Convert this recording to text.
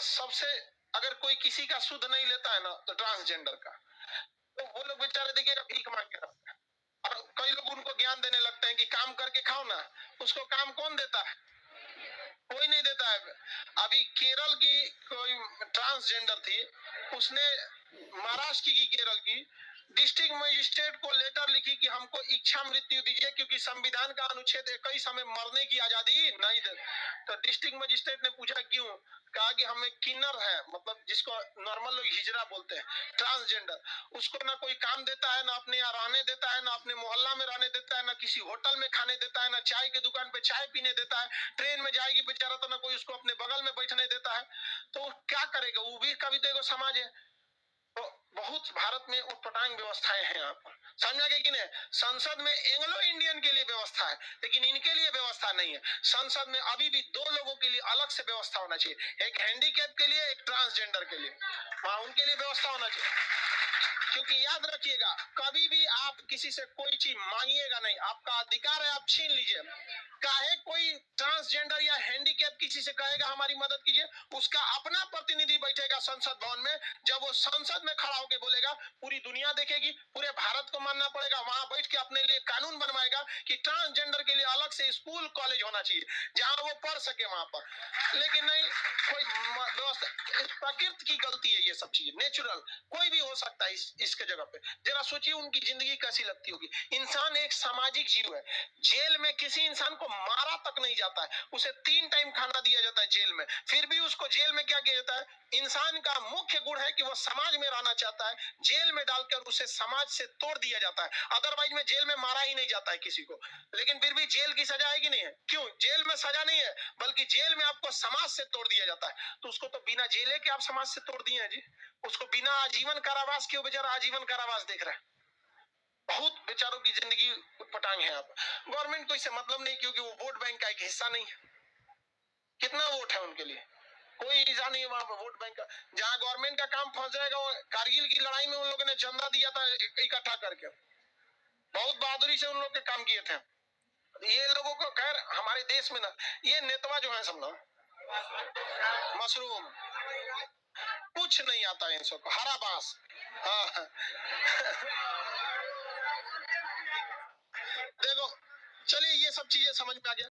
सबसे, अगर कोई किसी का शुद्ध नहीं लेता है ना तो ट्रांसजेंडर का, तो वो लोग बेचारे देखिएगा भीख मांग के रखते हैं। और कई लोग उनको ज्ञान देने लगते हैं कि काम करके खाओ ना, उसको काम कौन देता है? कोई नहीं देता है। अभी केरल की कोई ट्रांसजेंडर थी, उसने महाराष्ट्र की केरल की डिस्ट्रिक्ट मजिस्ट्रेट को लेटर लिखी कि हमको इच्छा मृत्यु दीजिए, क्योंकि संविधान का अनुच्छेद 21 हमें मरने की आजादी नहीं दे। तो डिस्ट्रिक्ट मजिस्ट्रेट ने पूछा क्यों? कहा कि हमें किन्नर है, मतलब जिसको नॉर्मल लोग हिजड़ा बोलते हैं, ट्रांसजेंडर, उसको ना कोई काम देता है, ना अपने यहाँ रहने देता है, ना अपने मोहल्ला में रहने देता है, ना किसी होटल में खाने देता है, ना चाय की दुकान पे चाय पीने देता है, ट्रेन में जाएगी बेचारा तो ना कोई उसको अपने बगल में बैठने देता है। तो क्या करेगा वो भी? कभी तो एगो समाज है। तो बहुत भारत में उटपटांग व्यवस्थाएं हैं यहाँ पर, समझा गया कि नहीं? संसद में एंग्लो इंडियन के लिए व्यवस्था है, लेकिन इनके लिए व्यवस्था नहीं है। संसद में अभी भी दो लोगों के लिए अलग से व्यवस्था होना चाहिए, एक हैंडीकैप के लिए, एक ट्रांसजेंडर के लिए। वहां उनके लिए व्यवस्था होना चाहिए, क्योंकि याद रखिएगा, कभी भी आप किसी से कोई चीज मांगिएगा नहीं, आपका अधिकार है, आप छीन लीजिए। काहे कोई ट्रांसजेंडर या हैंडीकैप किसी से कहेगा हमारी मदद कीजिए, उसका अपना प्रतिनिधि बैठेगा संसद भवन में, जब वो संसद में खड़ा होकर बोलेगा पूरी दुनिया देखेगी, पूरे भारत को मानना पड़ेगा, वहां बैठ के अपने लिए कानून बनवाएगा कि ट्रांसजेंडर के लिए अलग से स्कूल कॉलेज होना चाहिए जहां वो पढ़ सके वहां पर। लेकिन नहीं, कोई व्यवस्था, प्रकृति की गलती है ये सब चीजें, नेचुरल कोई भी हो सकता है इसके जगह पे। जरा सोचिए उनकी जिंदगी कैसी लगती होगी। इंसान एक सामाजिक जीव है। जेल में किसी इंसान को मारा तक नहीं जाता है, उसे 3 टाइम खाना दिया जाता है जेल में, फिर भी उसको जेल में क्या किया जाता है? इंसान का मुख्य गुण है कि वो समाज में रहना चाहता है, जेल में डालकर उसे समाज से तोड़ दिया जाता है। अदरवाइज में जेल में मारा ही नहीं जाता है किसी को, लेकिन फिर भी जेल की सजा है कि नहीं है? क्यों? जेल में सजा नहीं है, बल्कि जेल में आपको समाज से तोड़ दिया जाता है। तो उसको तो बिना जेले के आप समाज से तोड़ दिए हैं जी, उसको बिना आजीवन कारावास के बेचारा आजीवन कारावास देख रहा है। बहुत बेचारों की जिंदगी उटपटांग है। आप गवर्नमेंट को इससे मतलब नहीं, क्योंकि वो वोट बैंक का एक हिस्सा नहीं है। कितना वोट है उनके लिए? कोई हिस्सा नहीं है वहां पर वोट बैंक का। जहां गवर्नमेंट का काम फंस जाएगा, वो कारगिल की लड़ाई में उन लोगों ने चंदा दिया था इकट्ठा करके, बहुत बहादुरी से उन लोग के काम किए थे। ये लोगों को, खैर हमारे देश में ना, ये नेतवा जो है सब ना मशरूम, कुछ नहीं आता है इन सबको, हरा बांस। हाँ देखो, चलिए ये सब चीजें समझ में आ गया।